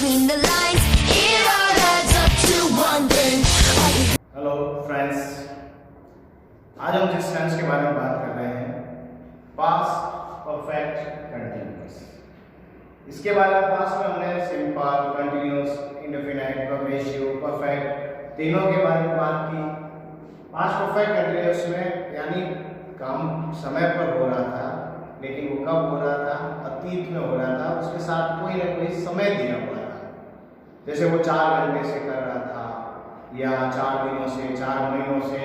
between the lines. It all adds up to one thing. Hello friends, आज हम जिस tense के बारे में बात कर रहे हैं, पास्ट परफेक्ट कंटिन्यूअस। इसके बारे में पास्ट में हमने simple, continuous, indefinite, progressive, perfect तीनों के बारे में बात की। पास्ट परफेक्ट कंटिन्यूअस में यानी काम समय पर हो रहा था, लेकिन वो कब हो रहा था? अतीत में हो रहा था, उसके साथ कोई ना कोई समय दिया हुआ था। जैसे वो 4 घंटे से कर रहा था, या 4 दिनों से, 4 महीनों से,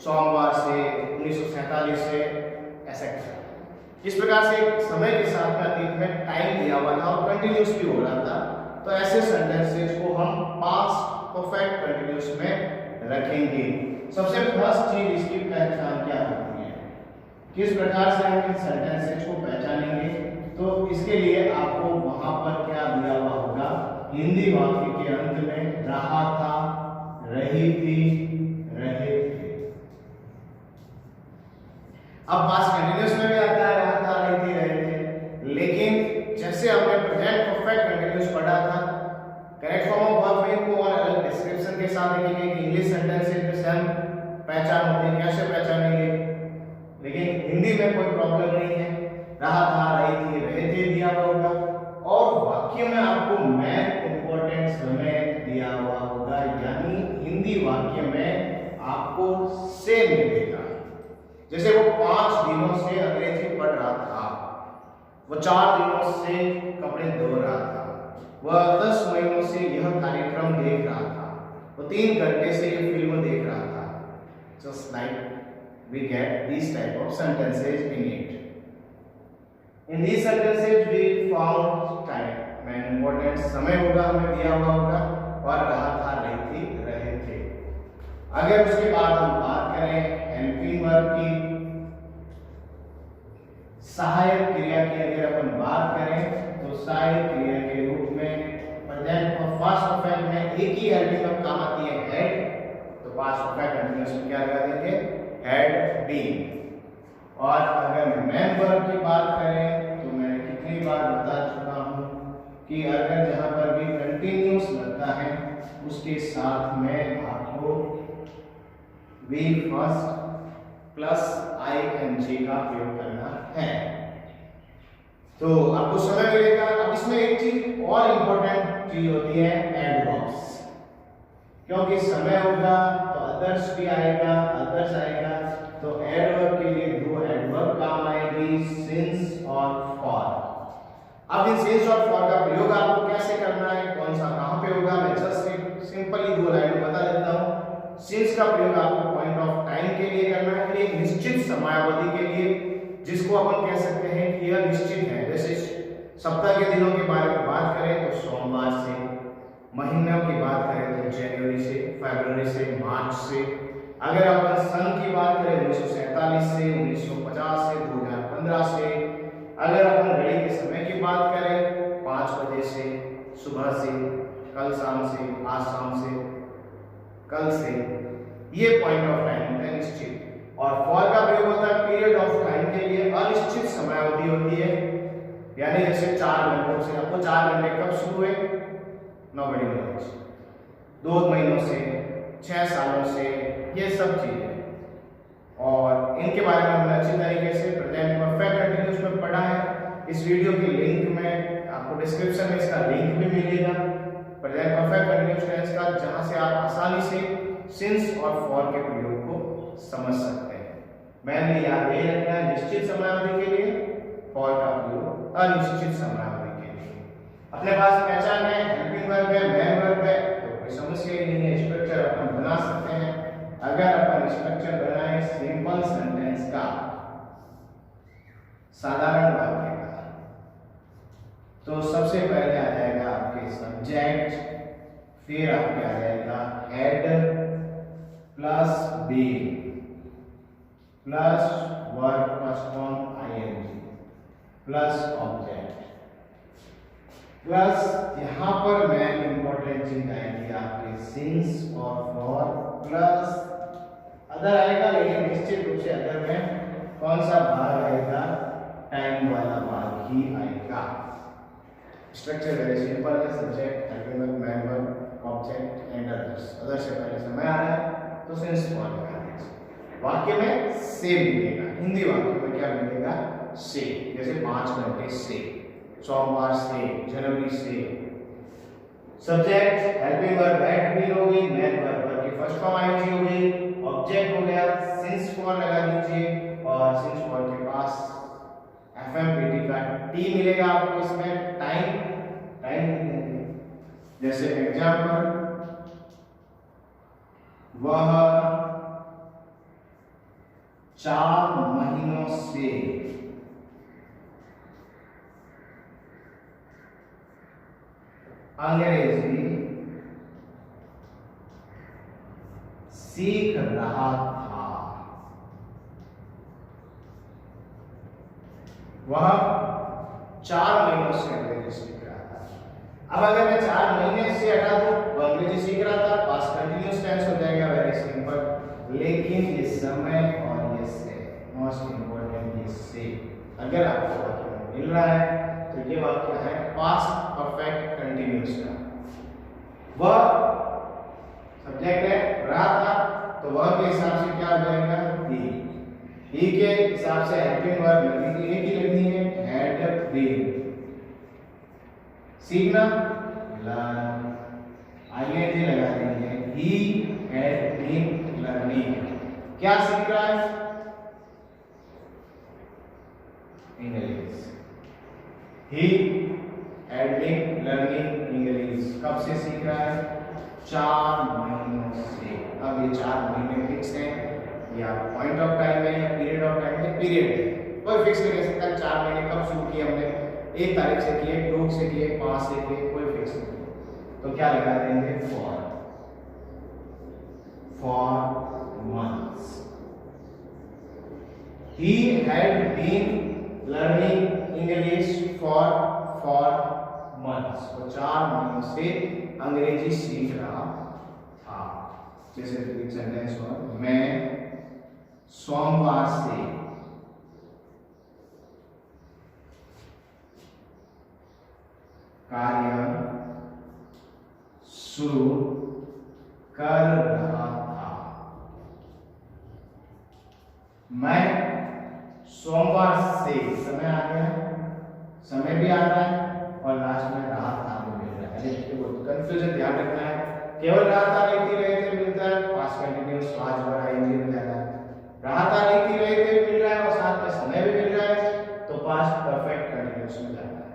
सोमवार से, 1947 से, ऐसा इस प्रकार से एक समय के साथ में अतीत में टाइम दिया हुआ था और कंटिन्यूस भी हो रहा था। तो ऐसे सेंटेंसेस को हम पास्ट परफेक्ट कंटिन्यूस में रखेंगे। सबसे फर्स्ट चीज इसकी पहचान क्या होती है, किस प्रकार से हम इन सेंटेंसेस को पहचानेंगे? तो इसके लिए आपको वहां पर क्या दिया हुआ होगा, हिंदी वाक्य के अंत में रहा था, रही थी, रहे थे। अब पास्ट कंटिन्यूअस में भी आता है रहा था, रही थी, रहे थे, लेकिन जैसे हमने प्रेजेंट परफेक्ट कंटिन्यूअस पढ़ा था, करेक्ट फॉर्म ऑफ वर्ब में को और अलग डिस्क्रिप्शन के साथ देखेंगे कि इंग्लिश सेंटेंसेस में सेम पहचान होती है, कैसे पहचानेंगे। लेकिन हिंदी में कोई प्रॉब्लम नहीं है, रहा था, रही थी, रहे थे दिया हुआ होगा और वाक्य में आपको मेन इंपॉर्टेंट समय दिया हुआ होगा, यानी हिंदी वाक्य में आपको से मिलेगा। जैसे वो 5 दिनों से अंग्रेजी पढ़ रहा था, वो 4 दिनों से कपड़े धो रहा था, वह 10 महीनों से यह कार्यक्रम देख रहा था, वो 3 घंटे से यह फिल्म देख रहा था। Just like we get these type of sentences in it. In these sentences we found time, main important समय होगा हमें दिया हुआ होगा और रहा था, रही थी, रहे थे। अगर उसके बाद हम बात करें हेल्पिंग वर्ब की, सहायक क्रिया की अगर अपन बात करें तो सहायक क्रिया के रूप में प्रेजेंट और पास्ट परफेक्ट में एक ही हेल्पिंग वर्ब काम आती है हेड, तो पास्ट परफेक्ट कंटिन्यूअस में क्या लगा देंगे? Head being. और अगर मेन वर्ब की बात करें तो मैंने कितनी बार बता चुका हूं कि अगर जहां पर भी कंटिन्यूअस लगता है उसके साथ में आपको वी फर्स्ट प्लस आईएनजी का प्रयोग करना है, तो आपको समय मिलेगा। अब इसमें एक चीज और इंपॉर्टेंट चीज होती है एडवर्ब्स, क्योंकि समय होगा तो अदर्स भी आएगा, अदर्स आएगा, तो एडवर्ब के लिए 2 एडवर्ब काम आएगी, सिंस और फॉर। अब इन सिंस और फॉर का प्रयोग आपको कैसे करना है, कौन सा कहां पे होगा, मैं जस्ट सिंपली 2 लाइन में बता देता हूं। सिंस का प्रयोग आपको पॉइंट ऑफ टाइम के लिए करना है, एक निश्चित समयावधि के लिए, जिसको अपन कह सकते हैं कि यह निश्चित है। जैसे सप्ताह के दिनों के बारे में बात करें तो सोमवार से, महीनों की बात करें तो जनवरी से, फरवरी से, मार्च से। अगर अपन सन की बात करें 1947 से, 1950 से, 2015 से। अगर अपन घड़ी के समय की बात करें 5 बजे से, सुबह से, कल शाम से, आज शाम से, कल से, ये पॉइंट ऑफ टाइम होता है निश्चित। और फॉर का प्रयोग होता है पीरियड ऑफ टाइम के लिए, अनिश्चित समयावधि होती है, यानी जैसे 4 घंटों से, आपको 4 घंटे कब शुरू हुए? Nobody nose. 2 महीनों से, 6 सालों से, ये सब चीजें, और इनके बारे में हमने अच्छी तरीके से प्रेजेंट परफेक्ट कंटिन्यूअस में पढ़ा है। इस वीडियो की लिंक में आपको डिस्क्रिप्शन में इसका लिंक भी मिलेगा, प्रेजेंट परफेक्ट कंटिन्यूअस टेंस का, जहां से आप आसानी से सिंस और फॉर के प्रयोग को समझ सकते हैं। मैंने याद ये रखना है निश्चित समयावधि के लिए, फॉर का प्रयोग अनिश्चित समयावधि के लिए। अपने पास पहचान है, हेल्पिंग वर्ब है, मेन वर्ब है, तो कोई समस्या ही नहीं है, स्ट्रक्चर अपन बना सकते हैं। अगर अपन स्ट्रक्चर बनाए सिंपल सेंटेंस का, साधारण वाक्य का, तो सबसे पहले आ जाएगा आपके सब्जेक्ट, फिर आपके आ जाएगा had plus be plus verb first form ING plus object plus यहां पर मेन इंपॉर्टेंट चीज आएगी आपके सिंस और फॉर प्लस अदर आएगा, लेकिन निश्चित रूप से अदर में कौन सा भाग आएगा? टाइम वाला भाग ही आएगा। स्ट्रक्चर वेरी सिंपल है, subject, helping verb, man verb, object and others. Other से पहले समय आ रहा है तो सिंस फॉर लगा दीजिए। वाक्य में से मिलेगा, हिंदी वाक्य में क्या मिलेगा? से। जैसे 5 घंटे से, सोमवार से, जनवरी से। Subject helping verb had been हो गई, मैन वर्ब की फर्स्ट फॉर्म आईएनजी हो गई, ऑब्जेक्ट हो गया, सिंस फॉर लगा दीजिए और सिंस फॉर के पास एफएमपीटी का टी मिलेगा आपको इसमें, टाइम लिखेंगे। जैसे एग्जांपल, वह 4 महीनों से अंग्रेजी सीख रहा था। वह 4 महीनों से अंग्रेजी सीख रहा था। अब अगर मैं 4 महीने से हटा दूं तो अंग्रेजी सीख रहा था, पास्ट कंटिन्यूअस टेंस हो जाएगा, वेरी सिंपल। लेकिन ये समय और ये से, मोस्ट इंपॉर्टेंट ये से, अगर आपको वाक्य में मिल रहा है तो ये वाक्य है पास्ट परफेक्ट कंटिन्यूअस का। वह सब्जेक्ट है, रहा था, तो वह के हिसाब से क्या हो जाएगा? ही के हिसाब से हेल्पिंग वर्ब लगनी है, की लगनी है हैड बीन। सीखना, लर्न, आईएनजी लगा देंगे, ही हैड बीन लर्निंग। क्या सीख रहा है? इंग्लिश। ही हैड बीन लर्निंग इंग्लिश। कब से सीख रहा है? 4 महीनों से। अब ये 4 महीने फिक्स है या पॉइंट ऑफ टाइम है या पीरियड ऑफ टाइम है? पीरियड है, कोई फिक्स नहीं कह सकता 4 महीने कब शुरू किए हमने, 1 तारीख से किए, 2 से किए, 5 से किए, कोई फिक्स नहीं। तो क्या लगा देंगे? For months. He had been learning English for months. वो 4 महीनों से अंग्रेजी सीख रहा था। जैसे सेंटेंस हो, मैं सोमवार से कार्य शुरू कर रहा था। मैं सोमवार से, समय आ गया, समय भी आ रहा है और लास्ट में रहा था भी मिल रहा है। देखो कंफ्यूजन ध्यान रखना है, केवल रहा था लेती रहे थे मिलता है, पास्ट कंटिन्यूअस आज बड़ा इंग्लिश में जाता है। रहा था लेती रहे थे मिल रहा है और साथ में समय भी मिल रहा है, तो पास्ट परफेक्ट कंटिन्यूअस में जाता है।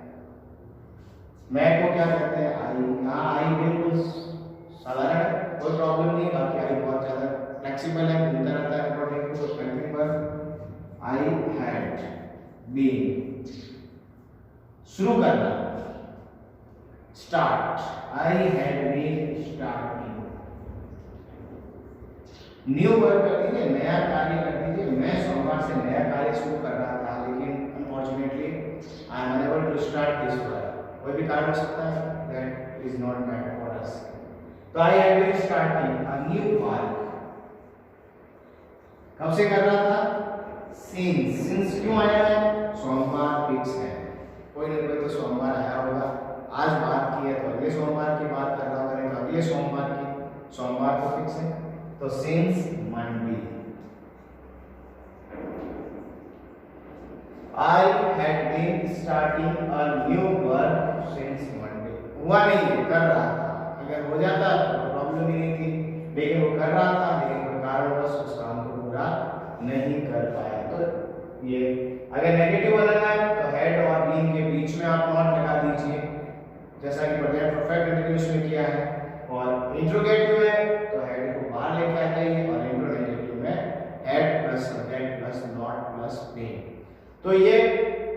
मैं को क्या कहते हैं? आई। हाँ, आई बिल्कुल साधारण है, कोई प्रॉब्लम नहीं। बाकी आई बहुत ज्यादा फ्लेक्सिबल है, मिलता रहता है according to continue verb. I had been, शुरू करना, start, I had been starting. New work कर दीजिए, नया कार्य कर दीजिए। मैं सोमवार से नया कार्य शुरू कर रहा था, लेकिन unfortunately I am unable to start this work. कोई भी कारण हो सकता है, that is not matter for us. तो I have been starting a new work. कब से कर रहा था? सिंस क्यों आया है? सोमवार फिक्स है, कोई ना कोई तो सोमवार आया होगा। आज बात की है तो अगले सोमवार की बात कर रहा होगा, तो अगले सोमवार की, सोमवार को फिक्स है तो since Monday. I had been starting a new work since Monday. हुआ नहीं है, कर रहा था। अगर हो जाता तो प्रॉब्लम ही नहीं थी, लेकिन वो कर रहा था, लेकिन कोई कारणवश उस काम को पूरा नहीं कर पाया। तो ये अगर नेगेटिव बनाना है तो हेड और बीन के बीच में आप नॉट लगा दीजिए, जैसा कि प्रेजेंट परफेक्ट कंटीन्यूअस में किया है। और इंट्रोगेटिव है तो हेड को बाहर लेके आ जाइए, और इंट्रोगेटिव में had plus subject plus not plus been. तो ये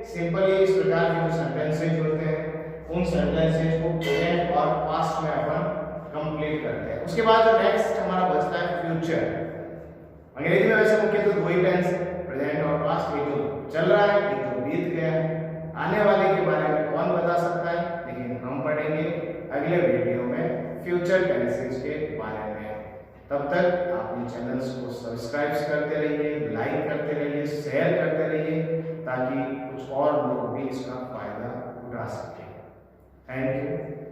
सिंपली इस प्रकार के जो सेंटेंसेज होते हैं, उन सेंटेंसेज को प्रेजेंट और पास्ट में अपन कंप्लीट करते हैं। उसके बाद जो नेक्स्ट हमारा बचता है फ्यूचर। अंग्रेजी में वैसे मुख्य तो 2 ही टेंस है, प्रेजेंट और पास्ट। एक तो चल रहा है, एक तो बीत गया है। आने वाले के बारे में कौन बता सकता है, लेकिन हम पढ़ेंगे अगले वीडियो में फ्यूचर टेंसेज के बारे में। तब तक अपने चैनल्स को सब्सक्राइब करते रहिए, लाइक करते रहिए, शेयर करते रहिए, ताकि कुछ और लोग भी इसका फायदा उठा सकें। Thank you.